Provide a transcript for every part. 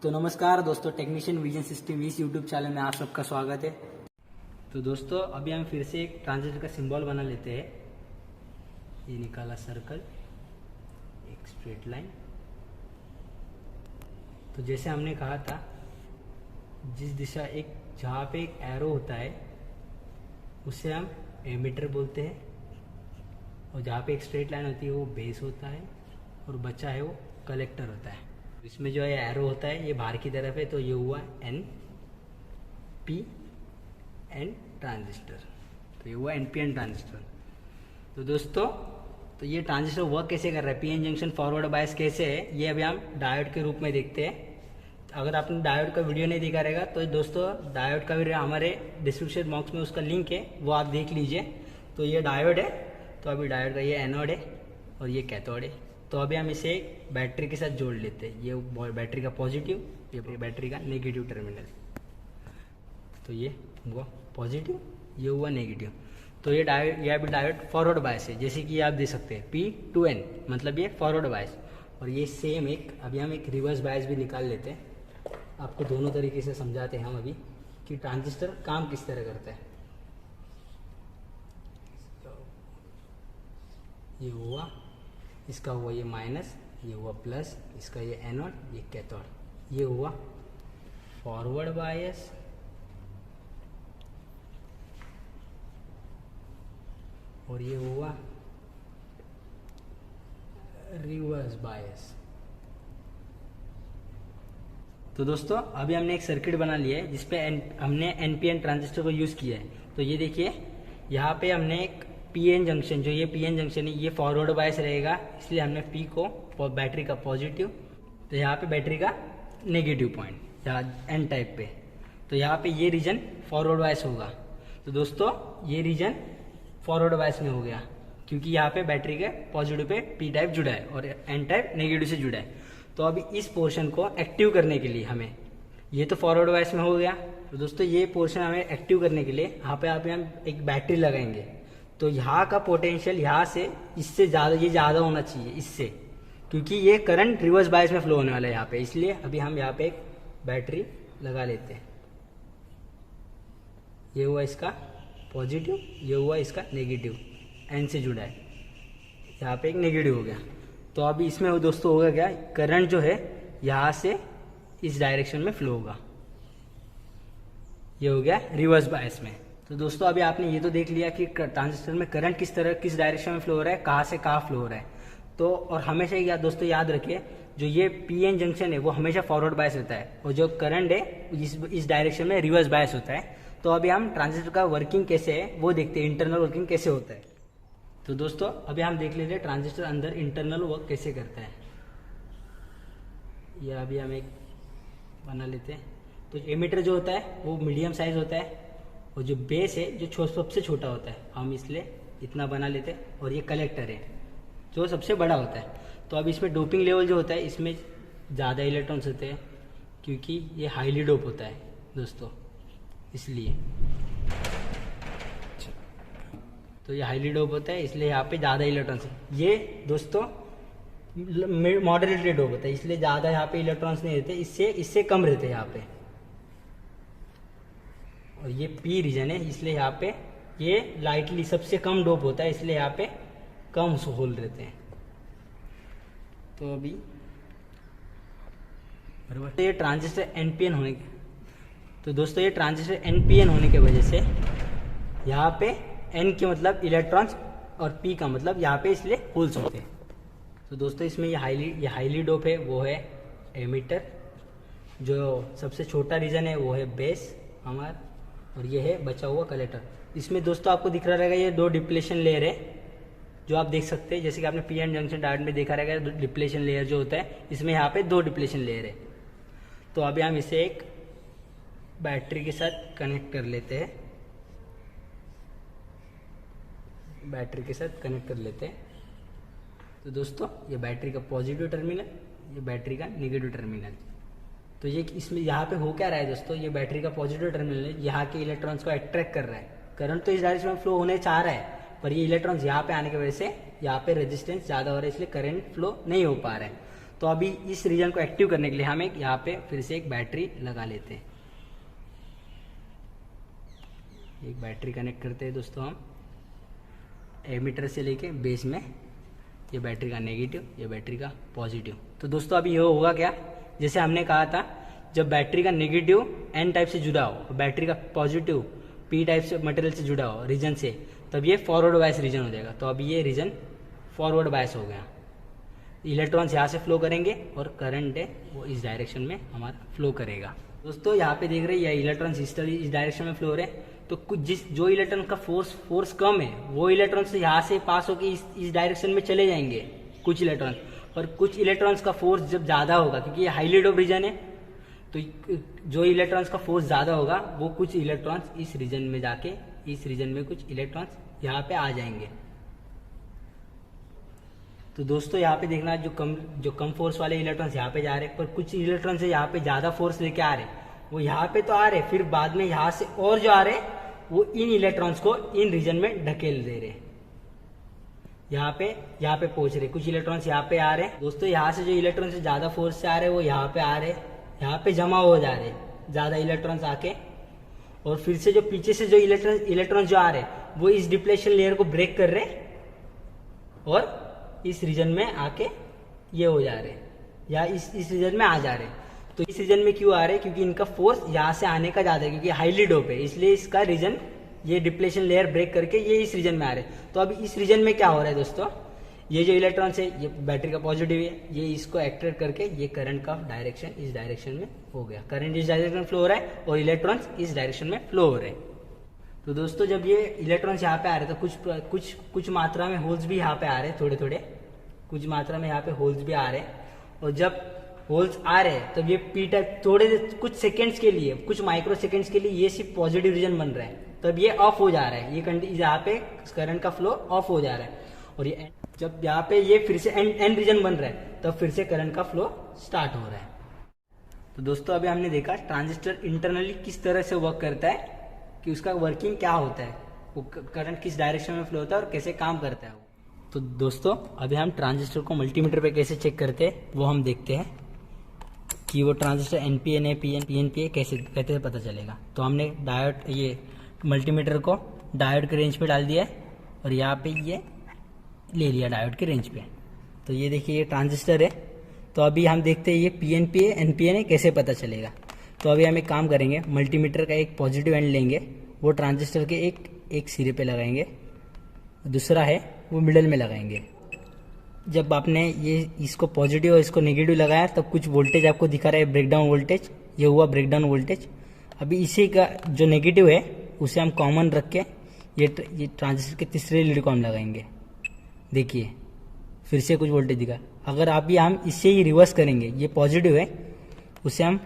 तो नमस्कार दोस्तों, टेक्नीशियन विजन 6020 यूट्यूब चैनल में आप सबका स्वागत है। तो दोस्तों अभी हम फिर से एक ट्रांजिस्टर का सिंबल बना लेते हैं। ये निकाला सर्कल, एक स्ट्रेट लाइन। तो जैसे हमने कहा था, जिस दिशा जहाँ पे एक एरो होता है उसे हम एमीटर बोलते हैं, और जहाँ पे एक स्ट्रेट लाइन होती है वो बेस होता है, और बचा है वो कलेक्टर होता है। इसमें जो है एरो होता है ये बाहर की तरफ है, तो ये हुआ NPN ट्रांजिस्टर। तो ये हुआ NPN ट्रांजिस्टर। तो दोस्तों ये ट्रांजिस्टर वर्क कैसे कर रहा है, PN जंक्शन फॉरवर्ड बायस कैसे है, ये अभी हम डायोड के रूप में देखते हैं। अगर आपने डायोड का वीडियो नहीं देखा रहेगा तो दोस्तों डायोड का वीडियो हमारे डिस्क्रिप्शन बॉक्स में उसका लिंक है, वो आप देख लीजिए। तो ये डायोड है, तो अभी डायोड का ये एनोड है और ये कैथोड है। तो अभी हम इसे बैटरी के साथ जोड़ लेते हैं। ये बैटरी का पॉजिटिव, ये बैटरी का नेगेटिव टर्मिनल। तो ये हुआ पॉजिटिव, ये हुआ नेगेटिव। तो ये अभी डायोड फॉरवर्ड बायस है, जैसे कि आप देख सकते हैं P2N, मतलब ये फॉरवर्ड बायस। और ये सेम अभी हम एक रिवर्स बायस भी निकाल लेते हैं। आपको दोनों तरीके से समझाते हैं हम अभी कि ट्रांजिस्टर काम किस तरह करता है। ये हुआ, इसका हुआ ये माइनस, ये हुआ प्लस, इसका ये एनोड, ये कैथोड। ये हुआ फॉरवर्ड बायस, और ये हुआ रिवर्स बायस। तो दोस्तों अभी हमने एक सर्किट बना लिया है जिसपे हमने NPN ट्रांजिस्टर को यूज़ किया है। तो ये देखिए, यहाँ पे हमने एक PN जंक्शन, जो ये PN जंक्शन है ये फॉरवर्ड बायस रहेगा, इसलिए हमने P को बैटरी का पॉजिटिव, तो यहाँ पे बैटरी का नेगेटिव पॉइंट यहाँ N टाइप पे। तो यहाँ पे ये रीजन फॉरवर्ड बायस होगा। तो दोस्तों ये रीजन फॉरवर्ड बायस में हो गया, क्योंकि यहाँ पे बैटरी के पॉजिटिव पे P टाइप जुड़ा है और N टाइप नेगेटिव से जुड़ा है। तो अभी इस पोर्शन को एक्टिव करने के लिए हमें, ये तो फॉरवर्ड बायस में हो गया। तो दोस्तों ये पोर्शन हमें एक्टिव करने के लिए यहाँ पे हम एक बैटरी लगाएंगे। तो यहाँ का पोटेंशियल यहाँ से इससे ज़्यादा, ये ज़्यादा होना चाहिए इससे, क्योंकि ये करंट रिवर्स बायस में फ्लो होने वाला है यहाँ पे। इसलिए अभी हम यहाँ पे एक बैटरी लगा लेते हैं। ये हुआ इसका पॉजिटिव, ये हुआ इसका नेगेटिव, N से जुड़ा है, यहाँ पे एक नेगेटिव हो गया। तो अभी इसमें दोस्तों होगा क्या, करंट जो है यहाँ से इस डायरेक्शन में फ्लो होगा। ये हो गया रिवर्स बायस में। तो दोस्तों अभी आपने ये तो देख लिया कि ट्रांजिस्टर में करंट किस डायरेक्शन में फ्लो हो रहा है, कहाँ से कहाँ फ्लो हो रहा है। तो और हमेशा दोस्तों याद रखिए, जो ये PN जंक्शन है वो हमेशा फॉरवर्ड बायस रहता है, और जो करंट है इस डायरेक्शन में रिवर्स बायस होता है। तो अभी हम ट्रांजिस्टर का वर्किंग कैसे है वो देखते हैं, इंटरनल वर्किंग कैसे होता है। तो दोस्तों अभी हम देख लेते हैं ट्रांजिस्टर अंदर इंटरनल वर्क कैसे करता है। यह अभी हम एक बना लेते हैं। तो एमीटर जो होता है वो मीडियम साइज होता है, और जो बेस है जो सबसे छोटा होता है, हम इसलिए इतना बना लेते हैं। और ये कलेक्टर है जो सबसे बड़ा होता है। तो अब इसमें डोपिंग लेवल जो होता है, इसमें ज़्यादा इलेक्ट्रॉन्स होते हैं, क्योंकि ये हाईली डोप होता है दोस्तों, इसलिए। तो ये हाईली डोप होता है, इसलिए यहाँ पे ज़्यादा इलेक्ट्रॉन्स है। ये दोस्तों मॉडरेटली डोप होता है, इसलिए ज़्यादा यहाँ पे इलेक्ट्रॉन्स नहीं रहते, इससे कम रहते हैं यहाँ पे। और ये P रीजन है, इसलिए यहाँ पे ये लाइटली सबसे कम डोप होता है, इसलिए यहाँ पे कम होल रहते हैं। तो अभी बराबर, तो ये ट्रांजिस्टर NPN होने के, तो दोस्तों ये ट्रांजिस्टर NPN होने के वजह से यहाँ पे N के मतलब इलेक्ट्रॉन्स और P का मतलब यहाँ पे इसलिए होल्स होते हैं। तो दोस्तों इसमें ये हाईली डोप है, वो है एमीटर। जो सबसे छोटा रीजन है वो है बेस हमारा, और ये है बचा हुआ कलेक्टर। इसमें दोस्तों आपको दिख रहा रहेगा ये दो डिप्लेशन लेयर है, जो आप देख सकते हैं, जैसे कि आपने PN जंक्शन डायोड में देखा रहेगा डिप्लेशन लेयर जो होता है, इसमें यहाँ पे दो डिप्लेशन लेयर है। तो अभी हम इसे एक बैटरी के साथ कनेक्ट कर लेते हैं, तो दोस्तों ये बैटरी का पॉजिटिव टर्मिनल, ये बैटरी का नेगेटिव टर्मिनल। तो ये इसमें यहाँ पे हो क्या रहा है दोस्तों, ये बैटरी का पॉजिटिव टर्मिनल है, यहाँ के इलेक्ट्रॉन्स को अट्रैक्ट कर रहा है। करंट तो इस डायरेक्शन में फ्लो होने चाह रहा है, पर ये इलेक्ट्रॉन्स यहाँ पे आने की वजह से यहाँ पे रेजिस्टेंस ज़्यादा हो रहा है, इसलिए करंट फ्लो नहीं हो पा रहा है। तो तो अभी इस रीजन को एक्टिव करने के लिए हम एक यहाँ पे फिर से एक बैटरी लगा लेते हैं। एक बैटरी कनेक्ट करते हैं दोस्तों हम एमीटर से लेके बेस में। ये बैटरी का नेगेटिव, ये बैटरी का पॉजिटिव। तो दोस्तों अभी ये होगा क्या, जैसे हमने कहा था जब बैटरी का नेगेटिव एन टाइप से जुड़ा हो, बैटरी का पॉजिटिव पी टाइप से मटेरियल से जुड़ा हो रीजन से, तब ये फॉरवर्ड बायस रीजन हो जाएगा। तो अभी ये रीजन फॉरवर्ड बायस हो गया। इलेक्ट्रॉन्स यहाँ से फ्लो करेंगे और करंट है वो इस डायरेक्शन में हमारा फ्लो करेगा। दोस्तों यहाँ पे देख रहे हैं ये इलेक्ट्रॉन्स इस डायरेक्शन में फ्लो हो रहे हैं। तो कुछ जो इलेक्ट्रॉन का फोर्स कम है वो इलेक्ट्रॉन्स से यहाँ से पास होकर इस डायरेक्शन में चले जाएंगे कुछ इलेक्ट्रॉन्स, और कुछ इलेक्ट्रॉन्स का फोर्स जब ज़्यादा होगा, क्योंकि ये हाईली डोप रीजन है, तो जो इलेक्ट्रॉन्स का फोर्स ज़्यादा होगा वो कुछ इलेक्ट्रॉन्स इस रीजन में जाके इस रीजन में कुछ इलेक्ट्रॉन्स यहाँ पे आ जाएंगे। तो दोस्तों यहाँ पे देखना जो कम फोर्स वाले इलेक्ट्रॉन्स यहाँ पे जा रहे हैं, पर कुछ इलेक्ट्रॉन्स है यहाँ पे ज़्यादा फोर्स लेके आ रहे हैं, वो यहाँ पे तो आ रहे, फिर बाद में यहाँ से और जो आ रहे वो इन इलेक्ट्रॉन्स को इन रीजन में ढकेल दे रहे, यहाँ पे पहुंच रहे। कुछ इलेक्ट्रॉन्स यहाँ पे आ रहे हैं दोस्तों, यहाँ से जो इलेक्ट्रॉन्स ज्यादा फोर्स से आ रहे वो यहाँ पे आ रहे, यहाँ पे जमा हो जा रहे ज्यादा इलेक्ट्रॉन्स आके, और फिर से जो पीछे से जो इलेक्ट्रॉन्स जो आ रहे वो इस डिप्लेशन लेयर को ब्रेक कर रहे और इस रीजन में आके ये हो जा रहे या इस रीजन में आ जा रहे। तो इस रीजन में क्यों आ रहे, क्योंकि इनका फोर्स यहाँ से आने का ज्यादा है, क्योंकि हाईली डोप है, इसलिए इसका रीजन ये डिप्लेशन लेयर ब्रेक करके ये इस रीजन में आ रहे। तो अभी इस रीजन में क्या हो रहा है दोस्तों, ये जो इलेक्ट्रॉन्स है ये बैटरी का पॉजिटिव है, ये इसको एक्ट्रैक्ट करके ये करंट का डायरेक्शन इस डायरेक्शन में हो गया। करंट इस डायरेक्शन में फ्लो हो रहा है और इलेक्ट्रॉन्स इस डायरेक्शन में फ्लो हो रहे हैं। तो दोस्तों जब ये इलेक्ट्रॉन्स यहाँ पे आ रहे तो कुछ मात्रा में होल्स भी यहाँ पे आ रहे हैं, थोड़े कुछ मात्रा में यहाँ पे होल्स भी आ रहे हैं। और जब होल्स आ रहे हैं तब ये पी टाइप कुछ सेकेंड्स के लिए, कुछ माइक्रो सेकेंड्स के लिए ये सिर्फ पॉजिटिव रीजन बन रहा है, तब ये ऑफ हो जा रहा है, ये यहाँ पे करंट का फ्लो ऑफ हो जा रहा है। और ये जब यहाँ पे ये फिर से एन रीजन बन रहा है तब फिर से करंट का फ्लो स्टार्ट हो रहा है। तो दोस्तों अभी हमने देखा ट्रांजिस्टर इंटरनली किस तरह से वर्क करता है, कि उसका वर्किंग क्या होता है, वो करंट किस डायरेक्शन में फ्लो होता है और कैसे काम करता है वो। तो दोस्तों अभी हम ट्रांजिस्टर को मल्टीमीटर पे कैसे चेक करते हैं वो हम देखते हैं कि वो ट्रांजिस्टर एनपीएन है पीएनपी है कैसे पता चलेगा। तो हमने डायोड ये मल्टीमीटर को डायोड के रेंज पे डाल दिया है और यहाँ पे ये ले लिया डायोड के रेंज पे। तो ये देखिए ये ट्रांजिस्टर है। तो अभी हम देखते हैं ये पीएनपी है एनपीएन है कैसे पता चलेगा। तो अभी हम एक काम करेंगे, मल्टीमीटर का एक पॉजिटिव एंड लेंगे, वो ट्रांजिस्टर के एक सिरे पे लगाएंगे, दूसरा है वो मिडल में लगाएंगे। जब आपने ये इसको पॉजिटिव और इसको नेगेटिव लगाया तब कुछ वोल्टेज आपको दिखा रहा है ब्रेकडाउन वोल्टेज, ये हुआ ब्रेकडाउन वोल्टेज। अभी इसी का जो नेगेटिव है उसे हम कॉमन रख के ये ट्रांजिस्टर के तीसरे लीड को हम लगाएंगे। देखिए फिर से कुछ वोल्टेज दिखा। अगर अभी हम इससे ही रिवर्स करेंगे, ये पॉजिटिव है उसे हम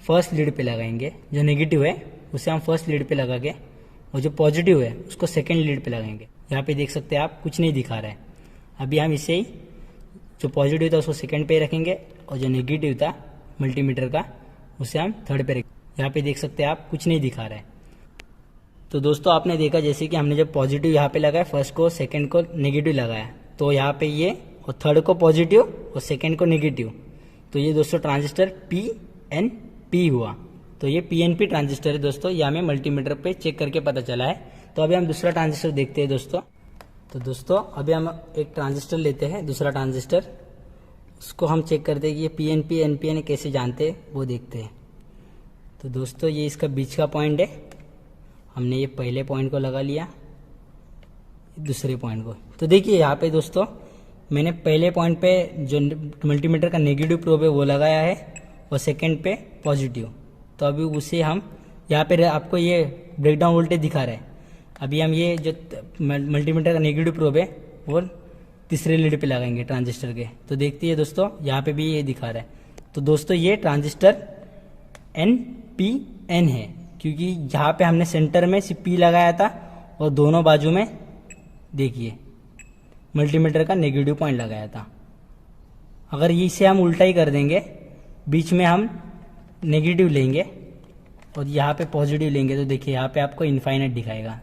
फर्स्ट लीड पे लगाएंगे, जो नेगेटिव है उसे हम फर्स्ट लीड पे लगा के, और जो पॉजिटिव है उसको सेकेंड लीड पे लगाएंगे। यहाँ पे देख सकते हैं आप कुछ नहीं दिखा रहा है। अभी हम इसे ही जो पॉजिटिव था उसको सेकेंड पे रखेंगे और जो नेगेटिव था मल्टीमीटर का उसे हम थर्ड पे रखेंगे। यहाँ पे देख सकते हैं आप कुछ नहीं दिखा रहा है। तो दोस्तों आपने देखा जैसे कि हमने जब पॉजिटिव यहाँ पे लगाया, फर्स्ट को सेकेंड को नेगेटिव लगाया, तो यहाँ पे ये और थर्ड को पॉजिटिव और सेकेंड को नेगेटिव, तो ये दोस्तों ट्रांजिस्टर पीएनपी हुआ। तो ये पीएनपी ट्रांजिस्टर है दोस्तों, ये हमें मल्टीमीटर पे चेक करके पता चला है। तो अभी हम दूसरा ट्रांजिस्टर देखते हैं दोस्तों। तो दोस्तों अभी हम एक ट्रांजिस्टर लेते हैं, दूसरा ट्रांजिस्टर, उसको हम चेक करते हैं कि ये पीएनपी एनपीएन कैसे जानते हैं वो देखते हैं। तो दोस्तों ये इसका बीच का पॉइंट है, हमने ये पहले पॉइंट को लगा लिया, दूसरे पॉइंट को। तो देखिए यहाँ पे दोस्तों मैंने पहले पॉइंट पे जो मल्टीमीटर का नेगेटिव प्रोब है वो लगाया है और सेकंड पे पॉजिटिव। तो अभी उसे हम यहाँ पे आपको ये ब्रेकडाउन वोल्टेज दिखा रहा है। अभी हम ये जो मल्टीमीटर का नेगेटिव प्रोब है वो तीसरे लीड पे लगाएंगे ट्रांजिस्टर के। तो देखते हैं दोस्तों यहाँ पे भी ये दिखा रहा है। तो दोस्तों ये ट्रांजिस्टर NPN है, क्योंकि यहाँ पे हमने सेंटर में सिर्फ P लगाया था और दोनों बाजू में देखिए मल्टीमीटर का नेगेटिव पॉइंट लगाया था। अगर इसे हम उल्टा ही कर देंगे, बीच में हम नेगेटिव लेंगे और यहाँ पे पॉजिटिव लेंगे, तो देखिए यहाँ पे आपको इनफाइनाइट दिखाएगा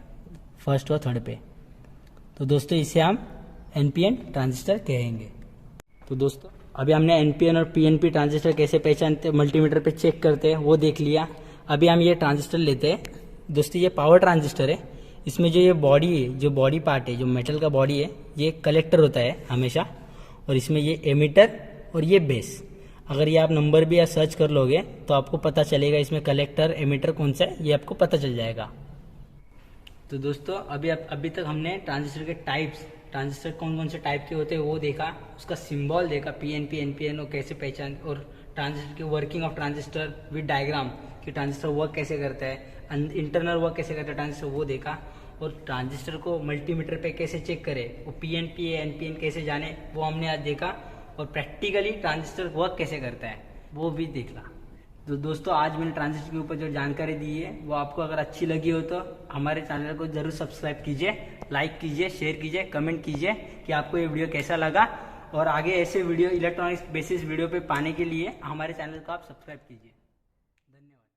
फर्स्ट और थर्ड पे। तो दोस्तों इसे हम NPN ट्रांजिस्टर कहेंगे। तो दोस्तों अभी हमने एनपीएन और पीएनपी ट्रांजिस्टर कैसे पहचानते, मल्टीमीटर पे चेक करते हैं, वो देख लिया। अभी हम ये ट्रांजिस्टर लेते हैं दोस्तों, ये पावर ट्रांजिस्टर है। इसमें जो ये बॉडी है, जो बॉडी पार्ट है, जो मेटल का बॉडी है, ये कलेक्टर होता है हमेशा, और इसमें ये एमिटर और ये बेस। अगर ये आप नंबर भी या सर्च कर लोगे तो आपको पता चलेगा इसमें कलेक्टर एमिटर कौन सा है, ये आपको पता चल जाएगा। तो दोस्तों अभी तक हमने ट्रांजिस्टर के टाइप्स, ट्रांजिस्टर कौन कौन से टाइप के होते हैं वो देखा, उसका सिंबल देखा, पीएनपी एनपीएन और कैसे पहचान, और ट्रांजिस्टर की working of transistor with diagram कि ट्रांजिस्टर वर्क कैसे करता है, इंटरनल वर्क कैसे करता है ट्रांजिस्टर, वो देखा। और ट्रांजिस्टर को मल्टीमीटर पे कैसे चेक करें, वो पीएनपी एनपीएन कैसे जाने, वो हमने आज देखा। और प्रैक्टिकली ट्रांजिस्टर वर्क कैसे करता है वो भी देखा। तो दोस्तों आज मैंने ट्रांजिस्टर के ऊपर जो जानकारी दी है वो आपको अगर अच्छी लगी हो तो हमारे चैनल को जरूर सब्सक्राइब कीजिए, लाइक कीजिए, शेयर कीजिए, कमेंट कीजिए कि आपको ये वीडियो कैसा लगा। और आगे ऐसे वीडियो, इलेक्ट्रॉनिक्स बेसिस वीडियो पे पाने के लिए हमारे चैनल को आप सब्सक्राइब कीजिए। धन्यवाद।